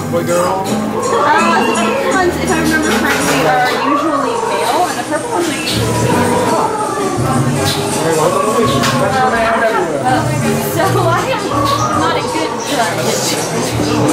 Boy, girl? The pink ones, if I remember correctly, are usually male, and the purple ones are usually female. So I am not a good judge.